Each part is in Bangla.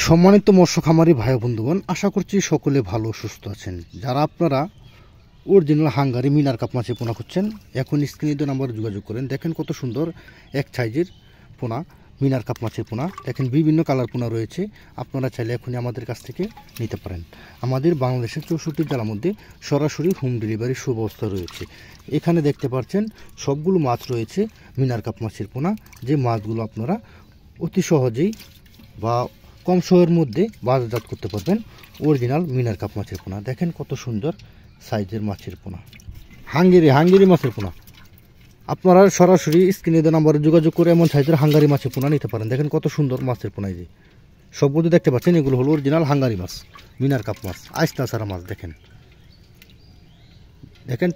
সম্মানিত মৎস্য খামারি ভাই বন্ধুগণ, আশা করছি সকলে ভালো সুস্থ আছেন। যারা আপনারা অরিজিনাল হাঙ্গারি মিনার কাপ মাছের পোনা খুঁজছেন, এখন স্ক্রিনে দেওয়া নাম্বারে যোগাযোগ করেন। দেখেন কত সুন্দর এক সাইজের পোনা, মিনার কাপ মাছের পোনা। দেখেন বিভিন্ন কালার পোনা রয়েছে, আপনারা চাইলে এখনই আমাদের কাছ থেকে নিতে পারেন। আমাদের বাংলাদেশের 64 জেলার মধ্যে সরাসরি হোম ডেলিভারির সুব্যবস্থা রয়েছে। এখানে দেখতে পাচ্ছেন সবগুলো মাছ রয়েছে মিনার কাপ মাছের পোনা, যে মাছগুলো আপনারা অতি সহজেই বা কম সময়ের মধ্যে বাজারজাত করতে পারবেন। অরিজিনাল মিনার কাপ মাছের পোনা, দেখেন কত সুন্দর সাইজের মাছের পোনা, হাঙ্গেরি মাছের পোনা। আপনারা সরাসরি স্ক্রিনে দেওয়া নাম্বারে যোগাযোগ করে এমন সাইজের হাঙ্গারি মাছের পোনা নিতে পারেন। দেখেন কত সুন্দর মাছের পোনা, এই যে সবগুলো দেখতে পাচ্ছেন, এগুলো হলো অরিজিনাল হাঙ্গারি মাছ, মিনার কাপ মাছ, আইস্তা ছাড়া মাছ। দেখেন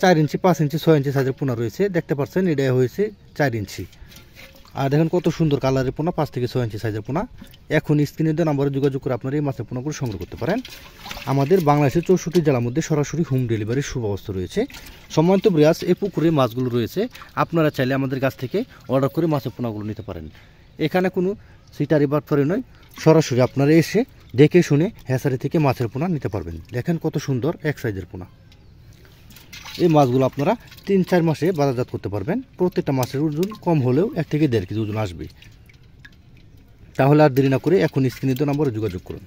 4 ইঞ্চি, 5 ইঞ্চি, 6 ইঞ্চি সাইজের পোনা রয়েছে, দেখতে পাচ্ছেন এটা হয়েছে 4 ইঞ্চি। আর দেখেন কত সুন্দর কালারের পোনা, 5 থেকে 6 ইঞ্চি সাইজের পোনা। এখন স্ক্রিনে দেওয়া নাম্বারে যোগাযোগ করে আপনারা এই মাছের পোনাগুলো সংগ্রহ করতে পারেন। আমাদের বাংলাদেশের 64 জেলার মধ্যে সরাসরি হোম ডেলিভারির সুব্যবস্থা রয়েছে। সম্মানিত ব্রিয়াস, এই পুকুরে মাছগুলো রয়েছে, আপনারা চাইলে আমাদের কাছ থেকে অর্ডার করে মাছের পোনাগুলো নিতে পারেন। এখানে কোনো সিটারি বাটফারি নয়, সরাসরি আপনারা এসে দেখে শুনে হ্যাচারি থেকে মাছের পোনা নিতে পারবেন। দেখেন কত সুন্দর এক সাইজের পোনা। এই মাছগুলো আপনারা 3-4 মাসে বাজারজাত করতে পারবেন। প্রত্যেকটা মাছের ওজন কম হলেও 1 থেকে 1.5 কেজি ওজন আসবে। তাহলে আর দেরি না করে এখন স্ক্রিনে দেওয়া নম্বরে যোগাযোগ করুন।